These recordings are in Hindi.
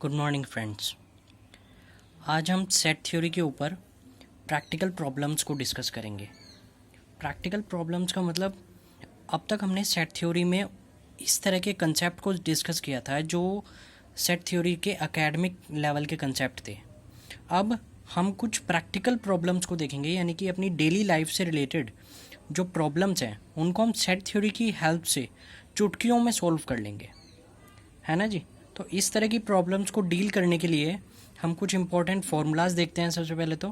Good morning friends. आज हम सेट थ्योरी के ऊपर प्रैक्टिकल प्रॉब्लम्स को डिस्कस करेंगे। प्रैक्टिकल प्रॉब्लम्स का मतलब, अब तक हमने सेट थ्योरी में इस तरह के कंसेप्ट को डिस्कस किया था जो सेट थ्योरी के एकेडमिक लेवल के कंसेप्ट थे। अब हम कुछ प्रैक्टिकल प्रॉब्लम्स को देखेंगे, यानी कि अपनी डेली लाइफ से रिलेटेड जो प्रॉब्लम्स हैं उनको हम सेट थ्योरी की हेल्प से चुटकियों में सॉल्व कर लेंगे, है ना जी। तो इस तरह की प्रॉब्लम्स को डील करने के लिए हम कुछ इंपॉर्टेंट फार्मूलाज देखते हैं। सबसे पहले तो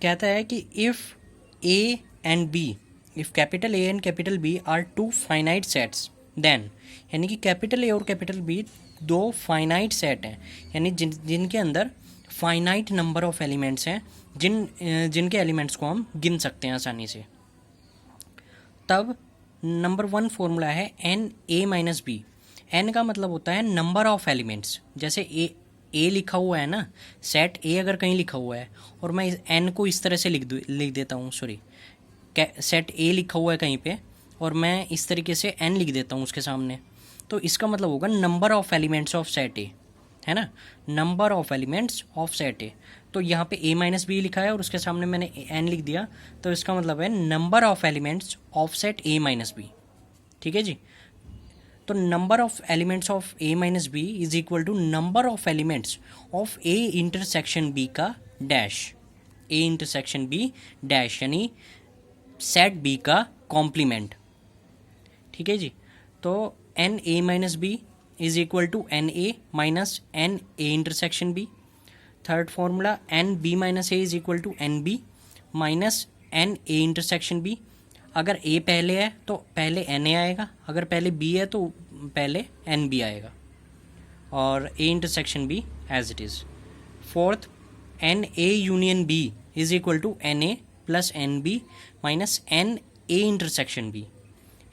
कहता है कि if A and B, if capital A and capital B are two finite sets then, यानी कि कैपिटल ए और कैपिटल बी दो फाइनाइट सेट हैं, यानी जिनके अंदर फाइनाइट नंबर ऑफ एलिमेंट्स हैं, जिनके एलिमेंट्स को हम गिन सकते हैं आसानी से। तब नंबर वन फॉर्मूला है n A minus B. N का मतलब होता है नंबर ऑफ एलिमेंट्स। जैसे ए लिखा हुआ है ना, सेट ए अगर कहीं लिखा हुआ है और मैं एन को इस तरह से लिख देता हूँ, सेट ए लिखा हुआ है कहीं पे और मैं इस तरीके से एन लिख देता हूँ उसके सामने, तो इसका मतलब होगा number of elements of set ए, है ना, number of elements of set ए। तो यहाँ पे ए माइनस बी लिखा है और उसके सामने मैंने एन लिख दिया, तो इसका मतलब है number of elements of set A minus B. ठीक है जी। तो number of elements of A minus B is equal to number of elements of A intersection B का dash, A intersection B dash, यानी सेट बी का कॉम्प्लीमेंट। ठीक है जी। तो N A minus B is equal to n A minus N A intersection B. Third formula n B minus A is equal to n B minus N A intersection B. अगर ए पहले है तो पहले एन ए आएगा, अगर पहले बी है तो पहले एन बी आएगा, और A intersection B as it is. Fourth, n A union B is equal to n A plus N B minus N A intersection B.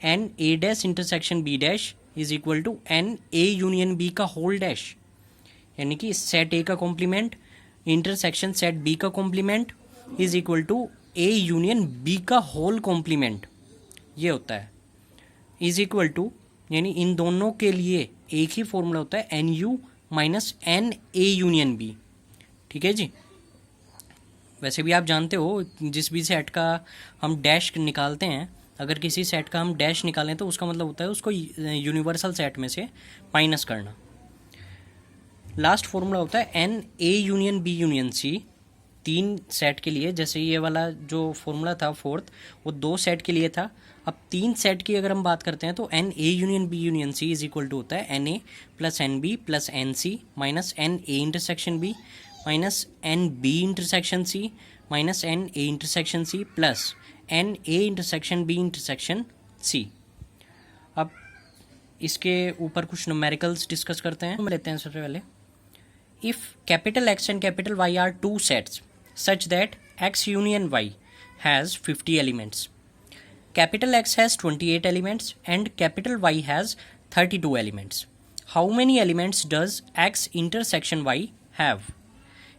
N A dash intersection B dash is equal to n A union B का होल डैश, यानी कि सेट ए का कॉम्प्लीमेंट इंटरसेक्शन सेट बी का complement is equal to A union B का होल कॉम्प्लीमेंट, ये होता है। इज इक्वल टू, यानी इन दोनों के लिए एक ही फॉर्मूला होता है n U minus N A union B. ठीक है जी। वैसे भी आप जानते हो जिस भी सेट का हम डैश निकालते हैं, अगर किसी सेट का हम डैश निकालें तो उसका मतलब होता है उसको यूनिवर्सल सेट में से माइनस करना। लास्ट फॉर्मूला होता है n A union B union C, तीन सेट के लिए। जैसे ये वाला जो फॉर्मूला था फोर्थ, वो दो सेट के लिए था। अब तीन सेट की अगर हम बात करते हैं तो N A union B union C is equal to होता है n A plus N B plus n C minus N A intersection B minus n B intersection C minus N A intersection C plus n A intersection B intersection C. अब इसके ऊपर कुछ न्यूमेरिकल्स डिस्कस करते हैं। हम लेते हैं सबसे पहले, if capital X and capital Y are two sets such that x union y has 50 elements. Capital X has 28 elements and capital Y has 32 elements. How many elements does x intersection y have?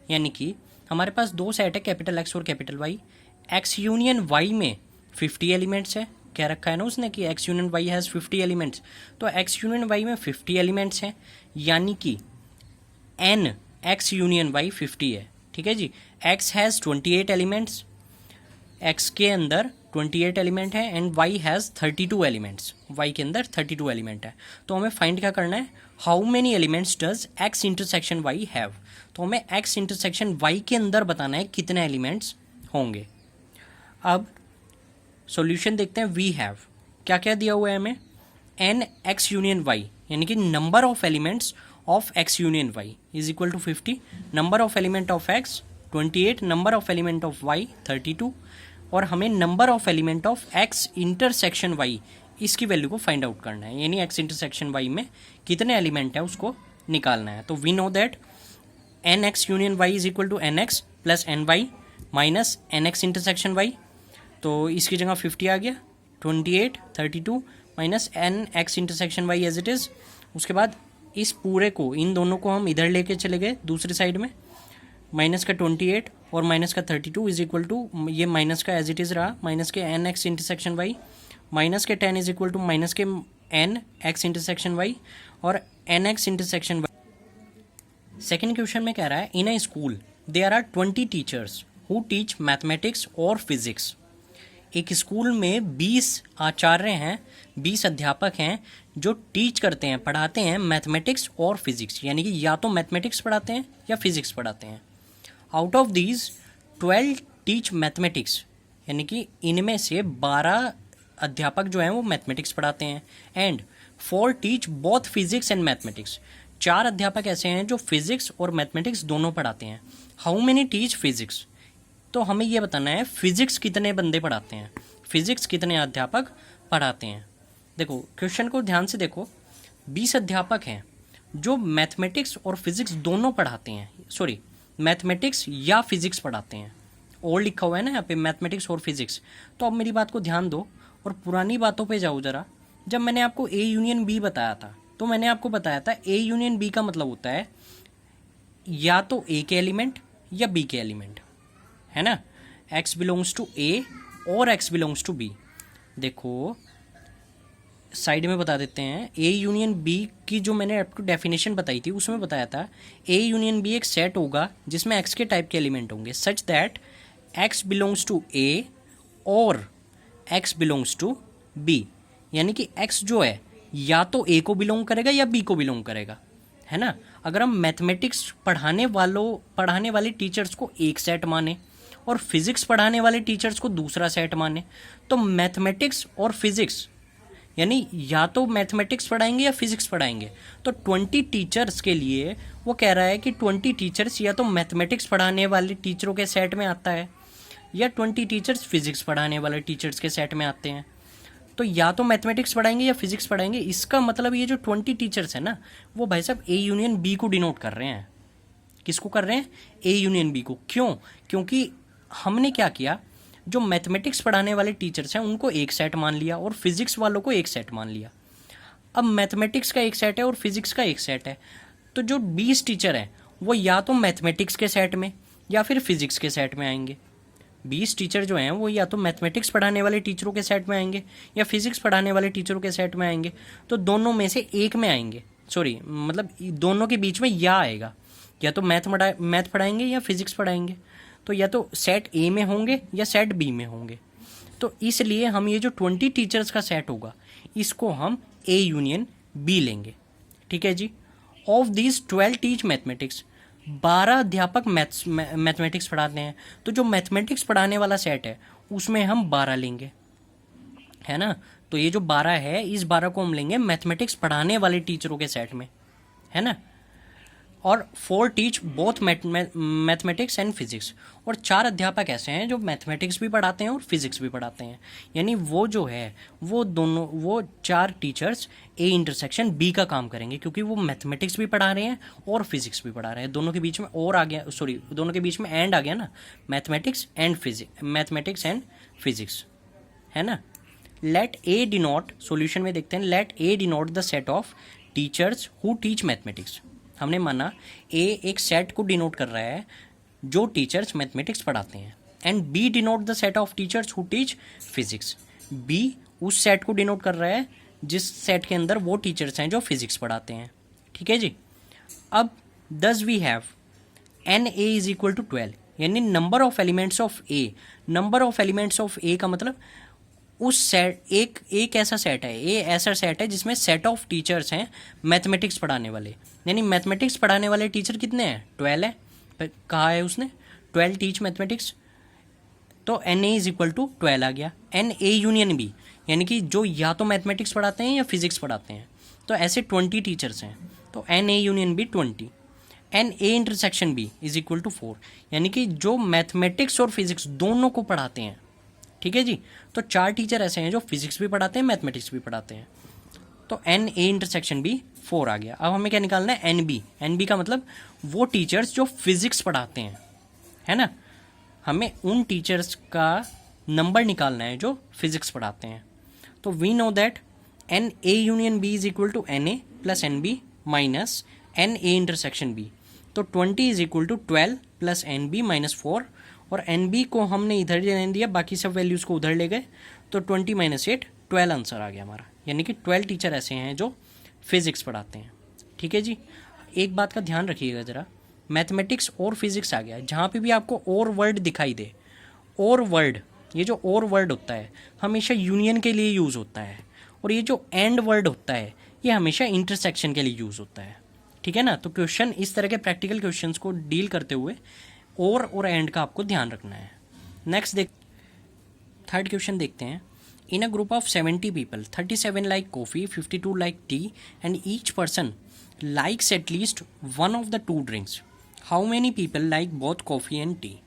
यानी कि हमारे पास दो सेट है कैपिटल X और capital Y। X union Y में 50 एलिमेंट्स है, क्या रखा है ना उसने कि X union Y has 50 elements, तो X यूनियन Y में 50 एलिमेंट्स हैं, यानी कि N X यूनियन Y 50 है। ठीक है जी। X हैज़ 28 एलिमेंट्स, X के अंदर 28 एलिमेंट है and Y has 32 elements, Y के अंदर 32 एलिमेंट है। तो हमें फाइंड क्या करना है, how many elements does X intersection Y have. तो हमें X इंटरसेक्शन Y के अंदर बताना है कितने एलिमेंट्स होंगे। अब सॉल्यूशन देखते हैं। वी हैव क्या क्या दिया हुआ है हमें, एन एक्स यूनियन Y, यानी कि number of elements of x union y is equal to 50, number of element of x 28, number of element of y 32, और हमें number of element of x intersection y इसकी वैल्यू को फाइंड आउट करना है, यानी x इंटरसेक्शन y में कितने एलिमेंट है उसको निकालना है। तो we know that n X union y is equal to n X plus n Y minus n X intersection y। तो इसकी जगह 50 आ गया, 28 32 माइनस n X intersection y as it is. उसके बाद इस पूरे को, इन दोनों को हम इधर लेके चले गए दूसरी साइड में, माइनस का 28 और माइनस का 32 इज इक्वल टू, ये माइनस का एज इट इज़ रहा, माइनस के n X intersection Y minus के 10 इज इक्वल टू माइनस के एन एक्स इंटरसेक्शन वाई और n X intersection Y second question में कह रहा है in a school there are 20 teachers who teach mathematics और फिजिक्स। एक स्कूल में 20 आचार्य हैं, 20 अध्यापक हैं जो टीच करते हैं, पढ़ाते हैं मैथमेटिक्स और फिजिक्स, यानी कि या तो मैथमेटिक्स पढ़ाते हैं या फिजिक्स पढ़ाते हैं। Out of these 12 teach mathematics, यानी कि इनमें से 12 अध्यापक जो हैं वो मैथमेटिक्स पढ़ाते हैं, and 4 teach both physics and mathematics. 4 अध्यापक ऐसे हैं जो फिजिक्स और मैथमेटिक्स दोनों पढ़ाते हैं। हाउ मेनी टीच फिजिक्स, तो हमें ये बताना है फिजिक्स कितने बंदे पढ़ाते हैं, फिजिक्स कितने अध्यापक पढ़ाते हैं। देखो क्वेश्चन को ध्यान से देखो, 20 अध्यापक हैं जो मैथमेटिक्स और फिजिक्स दोनों पढ़ाते हैं, सॉरी मैथमेटिक्स या फिजिक्स पढ़ाते हैं, और लिखा हुआ है ना यहाँ पे मैथमेटिक्स और फिजिक्स। तो अब मेरी बात को ध्यान दो और पुरानी बातों पे जाओ ज़रा। जब मैंने आपको ए यूनियन बी बताया था तो मैंने आपको बताया था ए यूनियन बी का मतलब होता है या तो ए के एलिमेंट या बी के एलिमेंट, है ना। x बिलोंग्स टू ए और x बिलोंग्स टू बी। देखो साइड में बता देते हैं, ए यूनियन बी की जो मैंने आपको डेफिनेशन बताई थी उसमें बताया था ए यूनियन बी एक सेट होगा जिसमें x के टाइप के एलिमेंट होंगे such that x belongs to A और x बिलोंग्स टू बी, यानी कि x जो है या तो a को बिलोंग करेगा या b को बिलोंग करेगा, है ना। अगर हम मैथमेटिक्स पढ़ाने वाले टीचर्स को एक सेट माने और फिजिक्स पढ़ाने वाले टीचर्स को दूसरा सेट माने, तो मैथमेटिक्स और फिजिक्स यानी या तो मैथमेटिक्स पढ़ाएंगे या फिजिक्स पढ़ाएंगे। तो 20 टीचर्स के लिए वो कह रहा है कि 20 टीचर्स या तो मैथमेटिक्स पढ़ाने वाले टीचरों के सेट में आता है या 20 टीचर्स फिजिक्स पढ़ाने वाले टीचर्स के सेट में आते हैं। तो या तो मैथमेटिक्स पढ़ाएंगे या फिजिक्स पढ़ाएंगे। इसका मतलब ये जो 20 टीचर्स हैं ना वो भाई साहब ए यूनियन बी को डिनोट कर रहे हैं। किसको कर रहे हैं? ए यूनियन बी को। क्यों? क्योंकि हमने क्या किया, जो मैथमेटिक्स पढ़ाने वाले टीचर्स हैं उनको एक सेट मान लिया और फिजिक्स वालों को एक सेट मान लिया। अब मैथमेटिक्स का एक सेट है और फिजिक्स का एक सेट है, तो जो 20 टीचर हैं वो या तो मैथमेटिक्स के सेट में या फिर फिजिक्स के सेट में आएंगे। 20 टीचर जो हैं वो या तो मैथमेटिक्स पढ़ाने वाले टीचरों के सेट में आएंगे या फिजिक्स पढ़ाने वाले टीचरों के सेट में आएंगे। तो दोनों में से एक में आएंगे, सॉरी मतलब दोनों के बीच में या आएगा, या तो मैथ पढ़ाएंगे या फिजिक्स पढ़ाएंगे। तो या तो सेट ए में होंगे या सेट बी में होंगे। तो इसलिए हम ये जो 20 टीचर्स का सेट होगा इसको हम ए यूनियन बी लेंगे। ठीक है जी। ऑफ दीज 12 टीच मैथमेटिक्स, 12 अध्यापक मैथमेटिक्स पढ़ाते हैं, तो जो मैथमेटिक्स पढ़ाने वाला सेट है उसमें हम 12 लेंगे, है ना। तो ये जो 12 है इस 12 को हम लेंगे मैथमेटिक्स पढ़ाने वाले टीचरों के सेट में, है ना। और 4 teach both mathematics and physics, और 4 अध्यापक ऐसे हैं जो मैथमेटिक्स भी पढ़ाते हैं और फिजिक्स भी पढ़ाते हैं। यानी वो जो है वो 4 टीचर्स ए इंटरसेक्शन बी का काम करेंगे, क्योंकि वो मैथमेटिक्स भी पढ़ा रहे हैं और फिजिक्स भी पढ़ा रहे हैं। दोनों के बीच में और आ गया, सॉरी दोनों के बीच में एंड आ गया ना, मैथमेटिक्स एंड फिजिक्स, है ना। लेट ए डिनोट, सॉल्यूशन में देखते हैं, let A denote the set of teachers who teach mathematics. हमने माना ए एक सेट को डिनोट कर रहा है जो टीचर्स मैथमेटिक्स पढ़ाते हैं, and B denote the set of teachers who teach physics. B उस सेट को डिनोट कर रहा है जिस सेट के अंदर वो टीचर्स हैं जो फिजिक्स पढ़ाते हैं। ठीक है जी। अब thus we have n A is equal to 12, यानी number of elements of A. Number of elements of A का मतलब उस सेट, एक ऐसा सेट है, ए ऐसा सेट है जिसमें सेट ऑफ टीचर्स हैं मैथमेटिक्स पढ़ाने वाले। यानी मैथमेटिक्स पढ़ाने वाले टीचर कितने हैं? 12 है। कहा है उसने 12 टीच मैथमेटिक्स, तो N A is equal to 12 आ गया। एन ए यूनियन बी, यानी कि जो या तो मैथमेटिक्स पढ़ाते हैं या फिजिक्स पढ़ाते हैं, तो ऐसे 20 टीचर्स हैं, तो N A union B 20। N A intersection B is equal to 4, यानी कि जो मैथमेटिक्स और फिजिक्स दोनों को पढ़ाते हैं। ठीक है जी। तो 4 टीचर ऐसे हैं जो फिजिक्स भी पढ़ाते हैं मैथमेटिक्स भी पढ़ाते हैं, तो एन ए इंटरसेक्शन बी 4 आ गया। अब हमें क्या निकालना है? N B. एन बी का मतलब वो टीचर्स जो फिजिक्स पढ़ाते हैं, है ना। हमें उन टीचर्स का नंबर निकालना है जो फिजिक्स पढ़ाते हैं। तो we know that n A union B is equal to n A plus N B minus N A intersection B. तो 20 इज इक्वल टू 12 प्लस एन बी माइनस 4, और एन बी को हमने इधर रहने दिया, बाकी सब वैल्यूज़ को उधर ले गए, तो 20 माइनस 8 12 आंसर आ गया हमारा। यानी कि 12 टीचर ऐसे हैं जो फिजिक्स पढ़ाते हैं। ठीक है जी। एक बात का ध्यान रखिएगा ज़रा, मैथमेटिक्स और फिजिक्स आ गया, जहाँ पे भी आपको और वर्ड दिखाई दे, और वर्ड, ये जो और वर्ड होता है हमेशा यूनियन के लिए यूज़ होता है, और ये जो एंड वर्ड होता है ये हमेशा इंटरसेक्शन के लिए यूज़ होता है, ठीक है ना। तो क्वेश्चन इस तरह के प्रैक्टिकल क्वेश्चंस को डील करते हुए और एंड का आपको ध्यान रखना है। नेक्स्ट थर्ड क्वेश्चन देखते हैं। In a group of 70 people 37 like coffee, 52 like tea and each person likes at least one of the two drinks, how many people like both coffee and tea,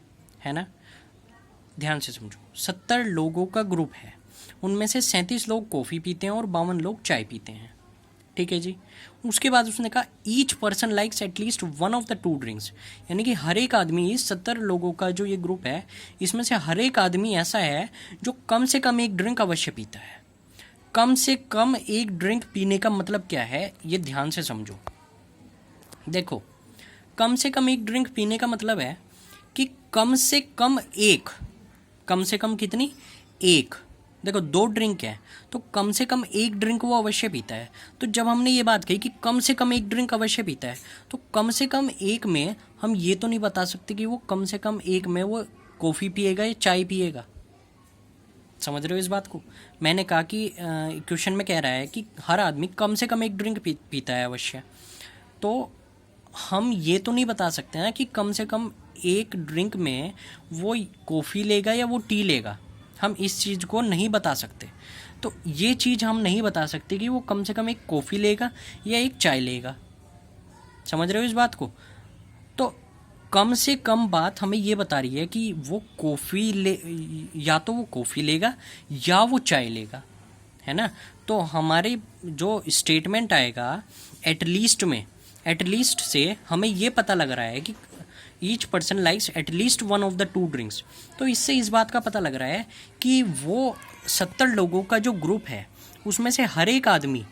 है ना। ध्यान से समझो, 70 लोगों का ग्रुप है, उनमें से 37 लोग कॉफ़ी पीते हैं और 52 लोग चाय पीते हैं, ठीक है जी। उसके बाद उसने कहा each person likes at least one of the two drinks, यानी कि हर एक आदमी, इस 70 लोगों का जो ये ग्रुप है इसमें से हर एक आदमी ऐसा है जो कम से कम एक ड्रिंक अवश्य पीता है। कम से कम एक ड्रिंक पीने का मतलब क्या है, ये ध्यान से समझो। देखो, कम से कम एक ड्रिंक पीने का मतलब है कि कम से कम एक, कम से कम कितनी, एक। देखो 2 ड्रिंक है तो कम से कम एक ड्रिंक वो अवश्य पीता है। तो जब हमने ये बात कही कि कम से कम एक ड्रिंक अवश्य पीता है, तो कम से कम एक में हम ये तो नहीं बता सकते कि वो कम से कम एक में वो कॉफ़ी पिएगा या चाय पिएगा। समझ रहे हो इस बात को। मैंने कहा कि क्वेश्चन में कह रहा है कि हर आदमी कम से कम एक ड्रिंक पीता है अवश्य, तो हम ये तो नहीं बता सकते ना कि कम से कम एक ड्रिंक में वो कॉफ़ी लेगा या वो टी लेगा, हम इस चीज़ को नहीं बता सकते। तो ये चीज़ हम नहीं बता सकते कि वो कम से कम एक कॉफ़ी लेगा या एक चाय लेगा। समझ रहे हो इस बात को। तो कम से कम बात हमें ये बता रही है कि वो कॉफ़ी ले, या तो वो कॉफ़ी लेगा या वो चाय लेगा, है ना। तो हमारे जो स्टेटमेंट आएगा एटलीस्ट में, एटलीस्ट से हमें ये पता लग रहा है कि each person likes at least one of the two drinks. तो इससे इस बात का पता लग रहा है कि वो 70 लोगों का जो ग्रुप है उसमें से हर एक आदमी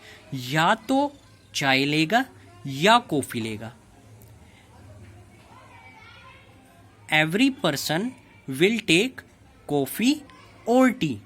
या तो चाय लेगा या कॉफ़ी लेगा। Every person will take coffee और टी।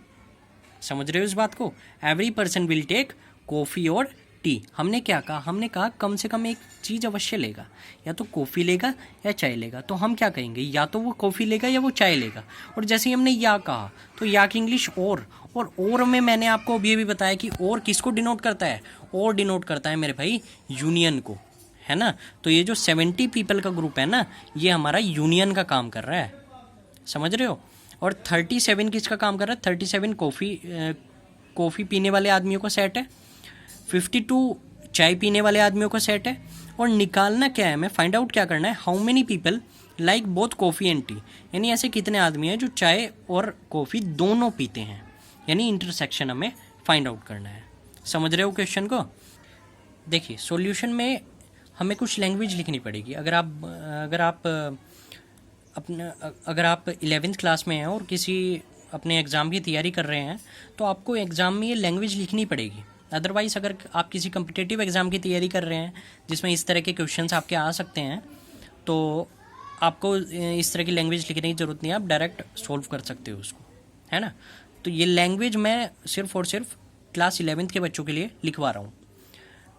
समझ रहे हो इस बात को। Every person will take coffee और टी। हमने क्या कहा, हमने कहा कम से कम एक चीज़ अवश्य लेगा, या तो कॉफ़ी लेगा या चाय लेगा। तो हम क्या कहेंगे, या तो वो कॉफ़ी लेगा या वो चाय लेगा। और जैसे ही हमने या कहा तो या की इंग्लिश और में मैंने आपको अभी भी बताया कि और किसको डिनोट करता है, और डिनोट करता है मेरे भाई यूनियन को, है ना। तो ये जो 70 पीपल का ग्रुप है ना, ये हमारा यूनियन का काम कर रहा है, समझ रहे हो। और 37 किसका काम कर रहा है, 37 कॉफ़ी पीने वाले आदमियों का सेट है, 52 चाय पीने वाले आदमियों का सेट है। और निकालना क्या है हमें, फाइंड आउट क्या करना है, how many people like both coffee and T, यानी ऐसे कितने आदमी हैं जो चाय और कॉफ़ी दोनों पीते हैं, यानी इंटरसेक्शन हमें फाइंड आउट करना है। समझ रहे हो क्वेश्चन को। देखिए सॉल्यूशन में हमें कुछ लैंग्वेज लिखनी पड़ेगी। अगर आप 11th क्लास में हैं और किसी अपने एग्ज़ाम की तैयारी कर रहे हैं तो आपको एग्ज़ाम में ये लैंग्वेज लिखनी पड़ेगी। अदरवाइज़ अगर आप किसी कम्पिटिटिव एग्ज़ाम की तैयारी कर रहे हैं जिसमें इस तरह के क्वेश्चंस आपके आ सकते हैं, तो आपको इस तरह की लैंग्वेज लिखने की ज़रूरत नहीं है, आप डायरेक्ट सॉल्व कर सकते हो उसको, है ना। तो ये लैंग्वेज मैं सिर्फ और सिर्फ क्लास 11th के बच्चों के लिए लिखवा रहा हूँ।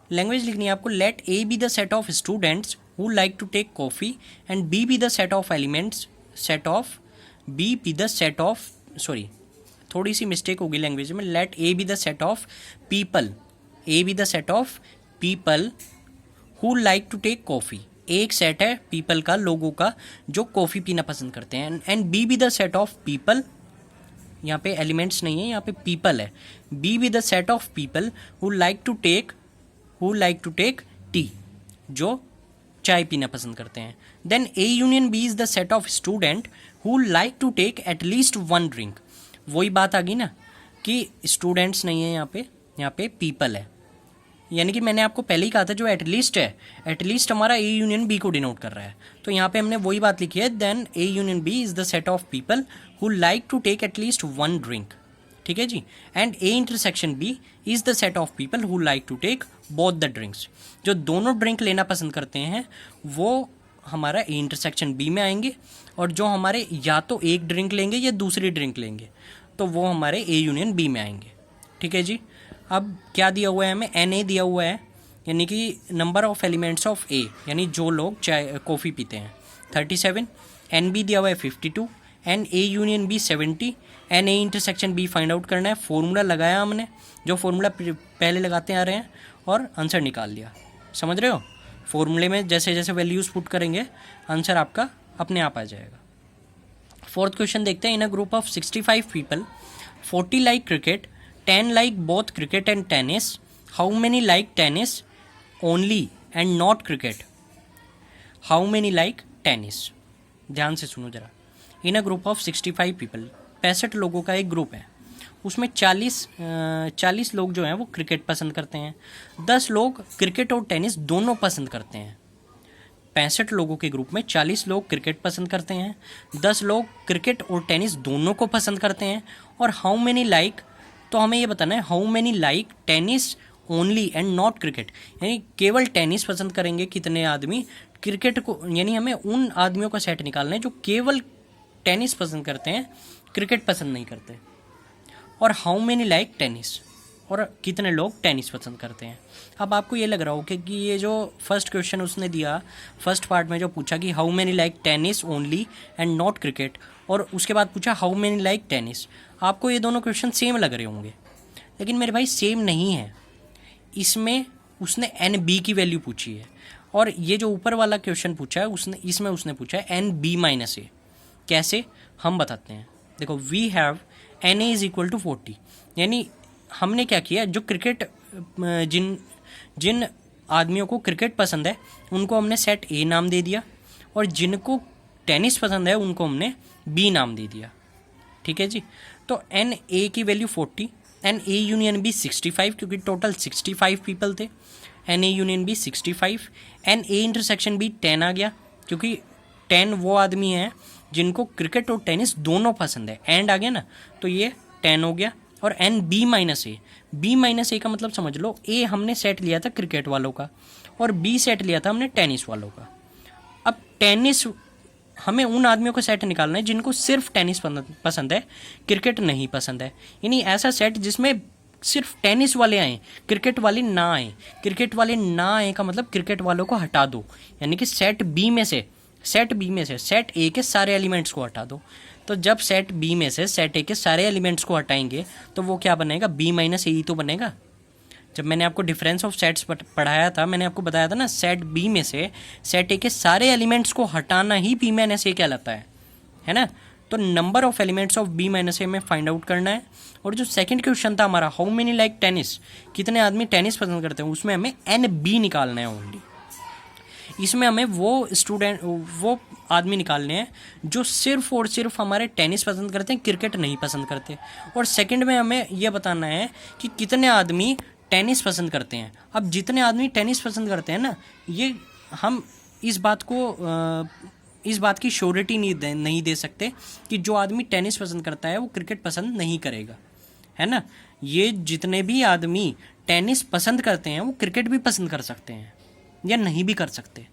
लैंग्वेज लिखनी है आपको, let A be the set of students who like to take coffee and B be the set of elements, set of B be the set of, sorry थोड़ी सी मिस्टेक होगी लैंग्वेज में, let A be the set of people, A be the set of people who like to take coffee. एक सेट है पीपल का, लोगों का जो कॉफ़ी पीना पसंद करते हैं, and B be the set of people, यहाँ पे एलिमेंट्स नहीं है, यहाँ पे पीपल है, B be the set of people who like to take tea, जो चाय पीना पसंद करते हैं। Then A union B is the set of student who like to take at least one drink. वही बात आ गई ना कि स्टूडेंट्स नहीं है यहाँ पे पीपल है, यानी कि मैंने आपको पहले ही कहा था जो एटलीस्ट है, एटलीस्ट हमारा ए यूनियन बी को डिनोट कर रहा है। तो यहाँ पे हमने वही बात लिखी है, then A union B is the set of people who like to take at least one drink, ठीक है जी। And A intersection B is the set of people who like to take both the drinks. जो दोनों ड्रिंक लेना पसंद करते हैं वो हमारा ए इंटरसेक्शन बी में आएंगे, और जो हमारे या तो एक ड्रिंक लेंगे या दूसरी ड्रिंक लेंगे तो वो हमारे ए यूनियन बी में आएंगे, ठीक है जी। अब क्या दिया हुआ है हमें, एन ए दिया हुआ है, यानी कि नंबर ऑफ एलिमेंट्स ऑफ ए, यानी जो लोग चाय कॉफ़ी पीते हैं 37, एन बी दिया हुआ है 52, n A union B 70, n A intersection B find out करना है। फॉर्मूला लगाया हमने, जो फॉर्मूला पहले लगाते आ रहे हैं, और आंसर निकाल लिया। समझ रहे हो? फॉर्मूले में जैसे जैसे वैल्यूज़ पुट करेंगे आंसर आपका अपने आप आ जाएगा। फोर्थ क्वेश्चन देखते हैं। In a group of 65 people 40 like cricket, 10 like both cricket and tennis, how many like tennis only and not cricket? How many like tennis? ध्यान से सुनो जरा। In a group of 65 people, 65 लोगों का एक ग्रुप है, उसमें 40 लोग जो हैं वो क्रिकेट पसंद करते हैं, 10 लोग क्रिकेट और टेनिस दोनों पसंद करते हैं। 65 लोगों के ग्रुप में 40 लोग क्रिकेट पसंद करते हैं, 10 लोग क्रिकेट और टेनिस दोनों को पसंद करते हैं। और हाउ मेनी लाइक, तो हमें ये बताना है how many like tennis only and not cricket, यानी केवल टेनिस पसंद करेंगे कितने आदमी, क्रिकेट को, यानी हमें उन आदमियों का सेट निकालना है जो केवल टेनिस पसंद करते हैं, क्रिकेट पसंद नहीं करते। और हाउ मेनी लाइक टेनिस, और कितने लोग टेनिस पसंद करते हैं। अब आपको ये लग रहा हो कि ये जो फर्स्ट क्वेश्चन उसने दिया, फर्स्ट पार्ट में जो पूछा कि how many like tennis only and not cricket, और उसके बाद पूछा हाउ मेनी लाइक टेनिस, आपको ये दोनों क्वेश्चन सेम लग रहे होंगे, लेकिन मेरे भाई सेम नहीं है। इसमें उसने एन बी की वैल्यू पूछी है, और ये जो ऊपर वाला क्वेश्चन पूछा है इसमें उसने पूछा है एन बी माइनस ए। कैसे, हम बताते हैं। देखो, we have n A is equal to 40, यानी हमने क्या किया, जो क्रिकेट जिन आदमियों को क्रिकेट पसंद है उनको हमने सेट ए नाम दे दिया, और जिनको टेनिस पसंद है उनको हमने बी नाम दे दिया। ठीक है जी। तो एन ए की value 40, n A union B 65, क्योंकि टोटल 65 पीपल थे, n A union B 65, n A intersection B 10 आ गया, क्योंकि 10 वो आदमी हैं जिनको क्रिकेट और टेनिस दोनों पसंद है, एंड आ गया ना, तो ये 10 हो गया। और एन बी माइनस ए, बी माइनस ए का मतलब समझ लो, ए हमने सेट लिया था क्रिकेट वालों का, और बी सेट लिया था हमने टेनिस वालों का। अब टेनिस, हमें उन आदमियों का सेट निकालना है जिनको सिर्फ टेनिस पसंद है, क्रिकेट नहीं पसंद है, यानी ऐसा सेट जिसमें सिर्फ टेनिस वाले आएँ, क्रिकेट वाले ना आएँ। क्रिकेट वाले ना आए का मतलब क्रिकेट वालों को हटा दो, यानी कि सेट बी में से सेट ए के सारे एलिमेंट्स को हटा दो। तो जब सेट बी में से सेट ए के सारे एलिमेंट्स को हटाएंगे तो वो क्या बनेगा, बी माइनस ए ही तो बनेगा। जब मैंने आपको डिफरेंस ऑफ सेट्स पढ़ाया था, मैंने आपको बताया था ना, सेट बी में से सेट ए के सारे एलिमेंट्स को हटाना ही बी माइनस ए कहलाता है ना। तो number of elements of B minus A में फाइंड आउट करना है। और जो सेकंड क्वेश्चन था हमारा, हाउ मेनी लाइक टेनिस, कितने आदमी टेनिस पसंद करते हैं, उसमें हमें एन बी निकालना है ओनली। इसमें हमें वो आदमी निकालने हैं जो सिर्फ और सिर्फ हमारे टेनिस पसंद करते हैं, क्रिकेट नहीं पसंद करते। और सेकंड में हमें यह बताना है कि कितने आदमी टेनिस पसंद करते हैं। अब जितने आदमी टेनिस पसंद करते हैं ना, ये हम इस बात की श्योरिटी नहीं दे सकते कि जो आदमी टेनिस पसंद करता है वो क्रिकेट पसंद नहीं करेगा, है ना। ये जितने भी आदमी टेनिस पसंद करते हैं वो क्रिकेट भी पसंद कर सकते हैं या नहीं भी कर सकते।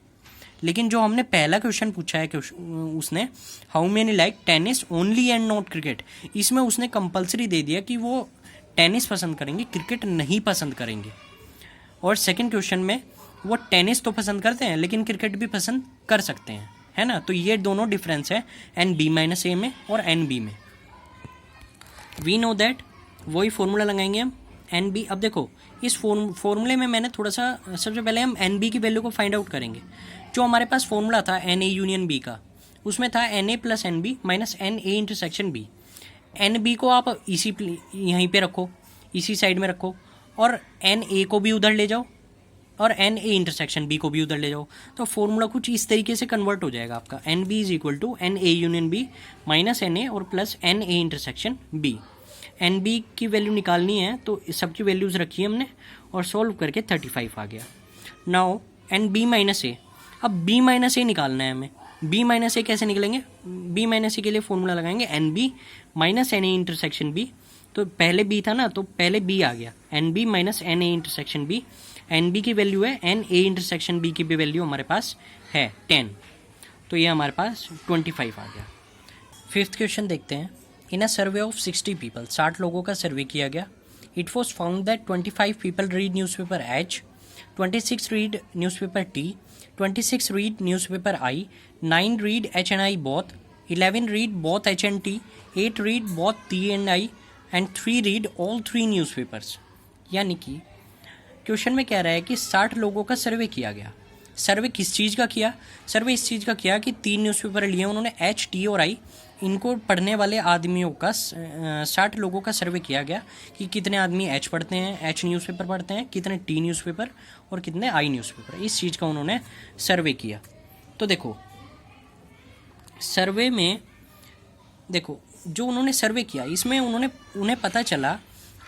लेकिन जो हमने पहला क्वेश्चन पूछा है उसने how many like tennis only and not cricket, इसमें उसने कंपलसरी दे दिया कि वो टेनिस पसंद करेंगे, क्रिकेट नहीं पसंद करेंगे। और सेकंड क्वेश्चन में वो टेनिस तो पसंद करते हैं लेकिन क्रिकेट भी पसंद कर सकते हैं, है ना। तो ये दोनों डिफरेंस है एन बी माइनस ए में और एन बी में। वी नो दैट, वही फॉर्मूला लगाएंगे हम एन बी। अब देखो, इस फॉर्मूले में मैंने थोड़ा सा, सबसे पहले हम एन बी की वैल्यू को फाइंड आउट करेंगे। जो हमारे पास फॉर्मूला था एन ए यूनियन बी का, उसमें था n A plus N B minus N A intersection B. N B को आप यहीं पे रखो, इसी साइड में रखो, और एन ए को भी उधर ले जाओ और एन ए इंटरसेक्शन बी को भी उधर ले जाओ। तो फॉर्मूला कुछ इस तरीके से कन्वर्ट हो जाएगा आपका, n B is equal to n A union B minus N A और plus n A intersection B. N B की वैल्यू निकालनी है तो इस सब की वैल्यूज़ रखी है हमने और सॉल्व करके 35 आ गया। नाउ एन बी माइनस ए, अब बी माइनस ए निकालना है हमें। बी माइनस ए कैसे निकलेंगे, बी माइनस ए के लिए फॉर्मूला लगाएंगे n B minus N A intersection B. तो पहले बी था ना, तो पहले बी आ गया, n B minus N A intersection B. N B की वैल्यू है, एन ए इंटरसेक्शन बी की भी वैल्यू हमारे पास है 10, तो ये हमारे पास 25 आ गया। फिफ्थ क्वेश्चन देखते हैं। In a survey of 60 people, 60 लोगों का सर्वे किया गया। It was found that 25 people read newspaper H, 26 read newspaper T, 26 read newspaper I, 9 read H and I both, 11 read both H and T, 8 read both T and I, and 3 read all 3 newspapers. यानी कि क्वेश्चन में कह रहा है कि 60 लोगों का सर्वे किया गया. सर्वे किस चीज़ का किया? सर्वे इस चीज़ का किया कि 3 न्यूज़पेपर लिए उन्होंने, एच, टी और आई, इनको पढ़ने वाले आदमियों का 60 लोगों का सर्वे किया गया कि कितने आदमी एच पढ़ते हैं, एच न्यूज़पेपर पढ़ते हैं, कितने टी न्यूज़पेपर और कितने आई न्यूज़पेपर. इस चीज़ का उन्होंने सर्वे किया. तो देखो सर्वे में, देखो जो उन्होंने सर्वे किया इसमें उन्हें पता चला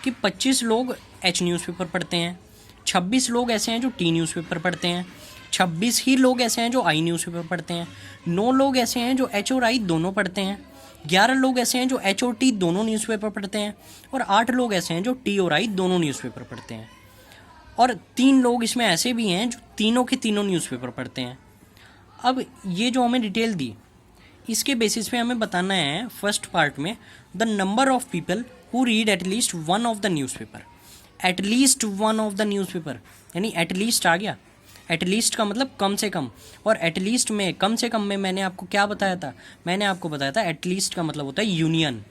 कि 25 लोग एच न्यूज़पेपर पढ़ते हैं, 26 लोग ऐसे हैं जो टी न्यूज़पेपर पढ़ते हैं, 26 ही लोग ऐसे हैं जो आई न्यूज़पेपर पढ़ते हैं, 9 लोग ऐसे हैं जो एच और आई दोनों पढ़ते हैं, 11 लोग ऐसे हैं जो एच और टी दोनों न्यूज़पेपर पढ़ते हैं, और 8 लोग ऐसे हैं जो टी और आई दोनों न्यूज़पेपर पढ़ते हैं, और 3 लोग इसमें ऐसे भी हैं जो तीनों के तीनों न्यूज़पेपर पढ़ते हैं. अब ये जो हमें डिटेल दी, इसके बेसिस पे हमें बताना है फर्स्ट पार्ट में the number of people who read at least one of the newspaper. At least one of the newspaper यानी एटलीस्ट आ गया. एटलीस्ट का मतलब कम से कम, और एटलीस्ट में कम से कम में मैंने आपको क्या बताया था? मैंने आपको बताया था एटलीस्ट का मतलब होता है यूनियन.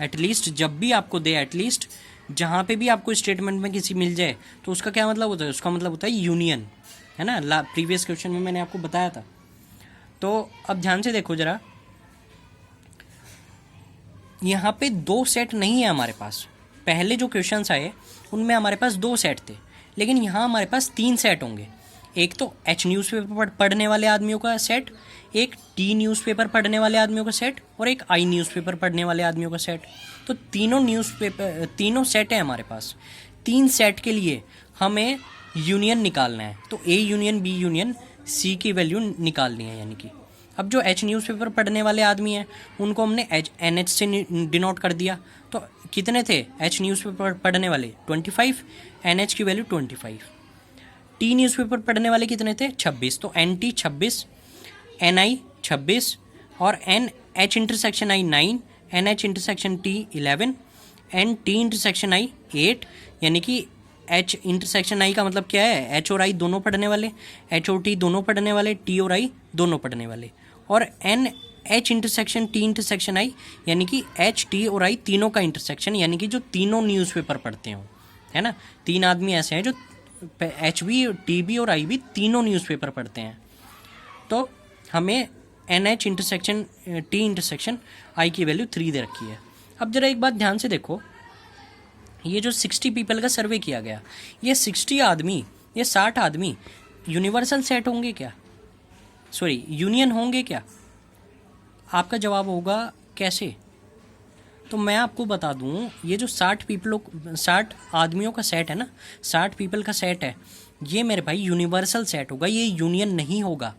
एटलीस्ट जब भी आपको दे, एटलीस्ट जहाँ पे भी आपको स्टेटमेंट में किसी मिल जाए तो उसका क्या मतलब होता है? उसका मतलब होता है यूनियन, है ना. प्रीवियस क्वेश्चन में मैंने आपको बताया था. तो अब ध्यान से देखो जरा, यहाँ पे 2 सेट नहीं है हमारे पास. पहले जो क्वेश्चंस आए उनमें हमारे पास 2 सेट थे, लेकिन यहाँ हमारे पास 3 सेट होंगे. एक तो एच न्यूज़पेपर पढ़ने वाले आदमियों का सेट, एक टी न्यूज़पेपर पढ़ने वाले आदमियों का सेट, और एक आई न्यूज़पेपर पढ़ने वाले आदमियों का सेट. तो तीनों सेट है हमारे पास. 3 सेट के लिए हमें यूनियन निकालना है. तो A union B union C की वैल्यू निकालनी है. यानी कि अब जो एच न्यूज़पेपर पढ़ने वाले आदमी हैं उनको हमने एन एच से डिनोट कर दिया. तो कितने थे एच न्यूज़पेपर पढ़ने वाले? 25. एन एच की वैल्यू 25. टी न्यूज़पेपर पढ़ने वाले कितने थे? 26. तो एन टी 26, एन आई 26, और n H intersection I 9, n H intersection T 11, n T intersection I 8. यानी कि एच इंटरसेक्शन आई का मतलब क्या है? एच और आई दोनों पढ़ने वाले, एच और टी दोनों पढ़ने वाले, टी और आई दोनों पढ़ने वाले. और n H intersection T intersection I यानी कि एच, टी और आई तीनों का इंटरसेक्शन, यानी कि जो तीनों न्यूज़पेपर पढ़ते हो, है ना. 3 आदमी ऐसे हैं जो एच बी, टी बी और आई बी तीनों न्यूज़पेपर पढ़ते हैं. तो हमें N H intersection T intersection I की वैल्यू 3 दे रखी है. अब जरा एक बात ध्यान से देखो, ये जो 60 पीपल का सर्वे किया गया, ये 60 आदमी, ये 60 आदमी यूनिवर्सल सेट होंगे क्या? सॉरी, यूनियन होंगे क्या? आपका जवाब होगा कैसे? तो मैं आपको बता दूं, ये जो 60 आदमियों का सेट है ना, 60 पीपल का सेट है, ये मेरे भाई यूनिवर्सल सेट होगा, ये यूनियन नहीं होगा.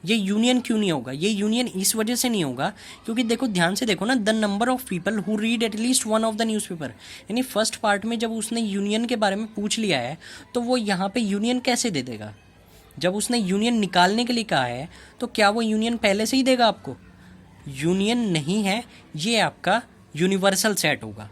ये यूनियन क्यों नहीं होगा? ये यूनियन इस वजह से नहीं होगा क्योंकि देखो, ध्यान से देखो ना, the number of people who read at least one of the newspaper. यानी फर्स्ट पार्ट में जब उसने यूनियन के बारे में पूछ लिया है तो वो यहाँ पे यूनियन कैसे दे देगा? जब उसने यूनियन निकालने के लिए कहा है तो क्या वो यूनियन पहले से ही देगा आपको? यूनियन नहीं है, ये आपका यूनिवर्सल सेट होगा,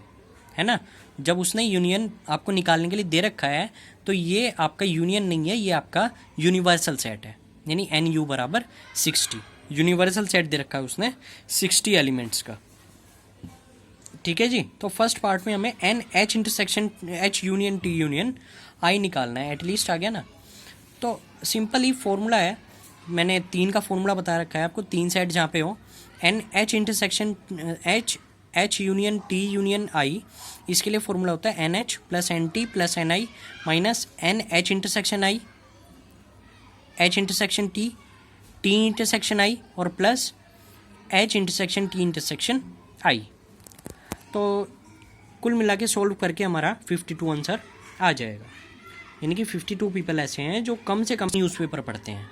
है ना. जब उसने यूनियन आपको निकालने के लिए दे रखा है तो ये आपका यूनियन नहीं है, ये आपका यूनिवर्सल सेट है. यानी एन यू बराबर 60 यूनिवर्सल सेट दे रखा है उसने 60 एलिमेंट्स का. ठीक है जी. तो फर्स्ट पार्ट में हमें N H intersection H union T union I निकालना है. एटलीस्ट आ गया ना. तो सिंपल ही फॉर्मूला है, मैंने 3 का फॉर्मूला बता रखा है आपको. 3 सेट जहाँ पे हो, N H intersection H union T union I, इसके लिए फॉर्मूला होता है N H plus N T plus N I minus N H intersection I, H intersection T, T intersection I और plus H intersection T intersection I. तो कुल मिला के सोल्व करके हमारा 52 आंसर आ जाएगा. यानी कि 52 पीपल ऐसे हैं जो कम से कम न्यूज़पेपर पढ़ते हैं,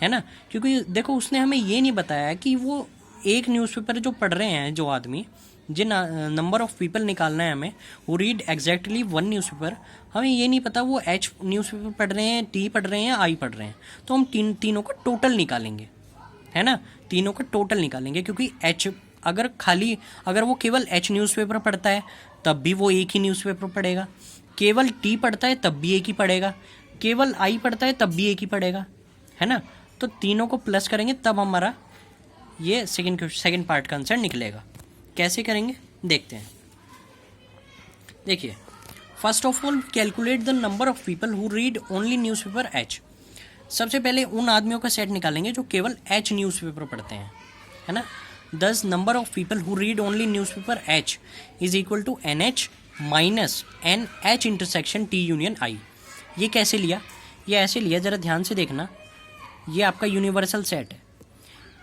है ना. क्योंकि देखो, उसने हमें ये नहीं बताया कि वो एक न्यूज़पेपर जो पढ़ रहे हैं, जो आदमी, जिन नंबर ऑफ पीपल निकालना है हमें, वो रीड एग्जैक्टली वन न्यूज़पेपर, हमें ये नहीं पता वो एच न्यूज़पेपर पढ़ रहे हैं, टी पढ़ रहे हैं, आई पढ़ रहे हैं. तो हम तीनों का टोटल निकालेंगे, है ना. तीनों का टोटल निकालेंगे क्योंकि एच अगर वो केवल एच न्यूज़पेपर पढ़ता है तब भी वो एक ही न्यूज़पेपर पढ़ेगा, केवल टी पढ़ता है तब भी एक ही पढ़ेगा, केवल आई पढ़ता है तब भी एक ही पढ़ेगा, है ना। तो तीनों को प्लस करेंगे तब हमारा ये सेकंड पार्ट का आंसर निकलेगा। कैसे करेंगे देखते हैं। देखिए, first of all calculate the number of people who read only newspaper H. सबसे पहले उन आदमियों का सेट निकालेंगे जो केवल एच न्यूज़पेपर पढ़ते हैं, है ना। दस number of people who read only newspaper H is equal to N H minus N H intersection T union I. ये कैसे लिया? ये ऐसे लिया, ज़रा ध्यान से देखना। ये आपका यूनिवर्सल सेट है,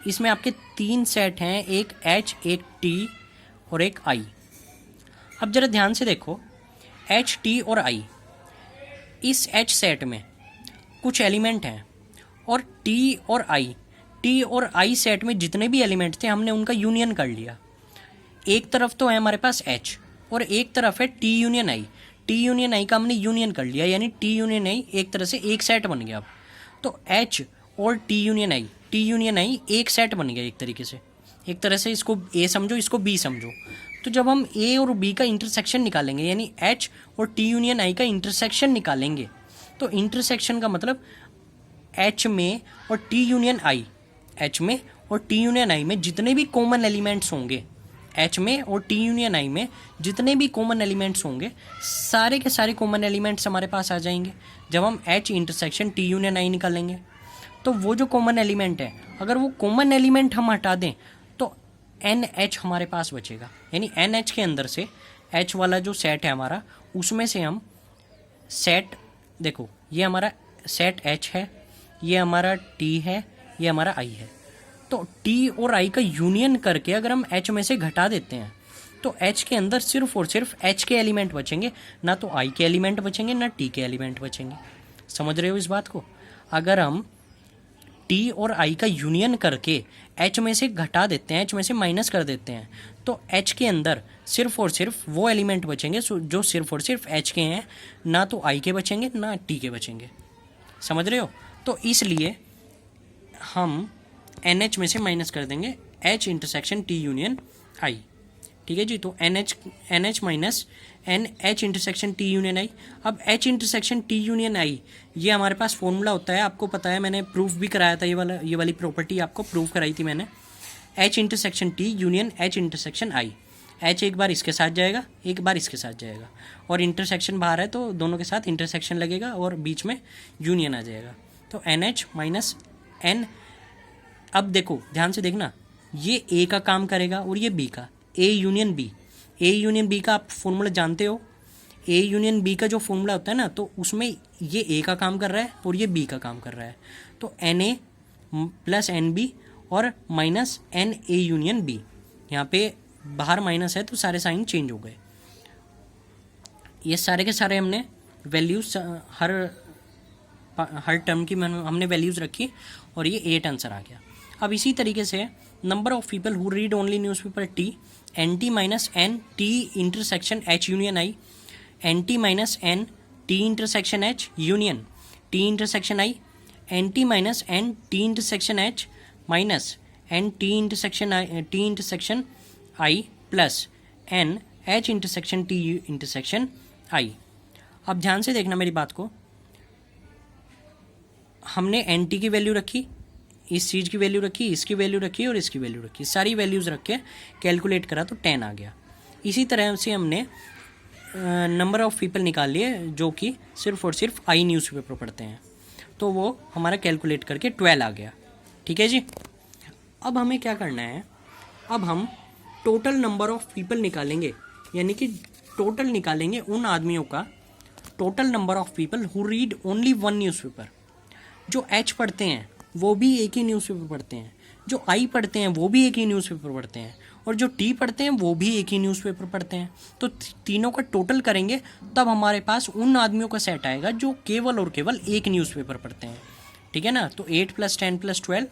इसमें आपके तीन सेट हैं, एक एच, एक टी और एक आई। अब ज़रा ध्यान से देखो, एच, टी और आई, इस एच सेट में कुछ एलिमेंट हैं और टी और आई सेट में जितने भी एलिमेंट थे हमने उनका यूनियन कर लिया। एक तरफ तो है हमारे पास एच और एक तरफ है टी यूनियन आई। टी यूनियन आई का हमने यूनियन कर लिया, यानी टी यूनियन आई एक तरह से एक सेट बन गया। अब तो एच और टी यूनियन आई एक सेट बन गया एक तरीके से। एक तरह से इसको ए समझो, इसको बी समझो। तो जब हम ए और बी का इंटरसेक्शन निकालेंगे, यानी एच और टी यूनियन आई का इंटरसेक्शन निकालेंगे, तो इंटरसेक्शन का मतलब एच में और टी यूनियन आई में जितने भी कॉमन एलिमेंट्स होंगे, एच में और टी यूनियन आई में जितने भी कॉमन एलिमेंट्स होंगे, सारे के सारे कॉमन एलिमेंट्स हमारे पास आ जाएंगे जब हम एच इंटरसेक्शन टी यूनियन आई निकालेंगे। तो वो जो कॉमन एलिमेंट है, अगर वो कॉमन एलिमेंट हम हटा दें तो एन एच हमारे पास बचेगा। यानी एन एच के अंदर से एच वाला जो सेट है हमारा, उसमें से हम सेट, देखो ये हमारा सेट एच है, ये हमारा टी है, ये हमारा आई है। तो टी और आई का यूनियन करके अगर हम एच में से घटा देते हैं तो एच के अंदर सिर्फ और सिर्फ एच के एलिमेंट बचेंगे, ना तो आई के एलिमेंट बचेंगे ना टी के एलिमेंट बचेंगे। समझ रहे हो इस बात को? अगर हम टी और आई का यूनियन करके एच में से घटा देते हैं, एच में से माइनस कर देते हैं, तो एच के अंदर सिर्फ और सिर्फ वो एलिमेंट बचेंगे जो सिर्फ और सिर्फ एच के हैं, ना तो आई के बचेंगे ना टी के बचेंगे। समझ रहे हो? तो इसलिए हम एन एच में से माइनस कर देंगे H intersection T union I. ठीक है जी। तो N H minus N H intersection T union I. अब H intersection T union I, ये हमारे पास फॉर्मूला होता है, आपको पता है, मैंने प्रूफ भी कराया था, ये वाली प्रॉपर्टी आपको प्रूफ कराई थी मैंने। H intersection T union H intersection I. H एक बार इसके साथ जाएगा, एक बार इसके साथ जाएगा, और इंटरसेक्शन बाहर है तो दोनों के साथ इंटरसेक्शन लगेगा और बीच में यूनियन आ जाएगा। तो एन एच माइनस एन। अब देखो ध्यान से देखना, ये ए का काम करेगा और ये बी का, A union B. A union B का आप फॉर्मूला जानते हो। ए यूनियन बी का जो फॉर्मूला होता है ना, तो उसमें ये ए का काम कर रहा है और ये बी का काम कर रहा है। तो N A plus N B और minus N A union B. यहाँ पे बाहर माइनस है तो सारे साइन चेंज हो गए। ये सारे के सारे हमने वैल्यूज हर टर्म की हमने वैल्यूज़ रखी और ये 8 आंसर आ गया। अब इसी तरीके से number of people who read only newspaper T, N T minus N T intersection H union I, N T minus N T intersection H union T intersection I, N T minus N T intersection H minus N T intersection I plus N H intersection T intersection I. अब ध्यान से देखना मेरी बात को, हमने एन टी की वैल्यू रखी, इस चीज़ की वैल्यू रखी, इसकी वैल्यू रखी और इसकी वैल्यू रखी, सारी वैल्यूज़ रख के कैलकुलेट करा तो 10 आ गया। इसी तरह से हमने नंबर ऑफ़ पीपल निकाल लिए जो कि सिर्फ और सिर्फ आई न्यूज़पेपर पढ़ते हैं, तो वो हमारा कैलकुलेट करके 12 आ गया। ठीक है जी। अब हमें क्या करना है, अब हम टोटल नंबर ऑफ़ पीपल निकालेंगे, यानी कि टोटल निकालेंगे उन आदमियों का, total number of people who read only one newspaper. जो एच पढ़ते हैं वो भी एक ही न्यूज़पेपर पढ़ते हैं, जो आई पढ़ते हैं वो भी एक ही न्यूज़पेपर पढ़ते हैं, और जो टी पढ़ते हैं वो भी एक ही न्यूज़पेपर पढ़ते हैं। तो तीनों का टोटल करेंगे तब हमारे पास उन आदमियों का सेट आएगा जो केवल और केवल एक न्यूज़पेपर पढ़ते हैं। ठीक है ना। तो 8 + 10 + 12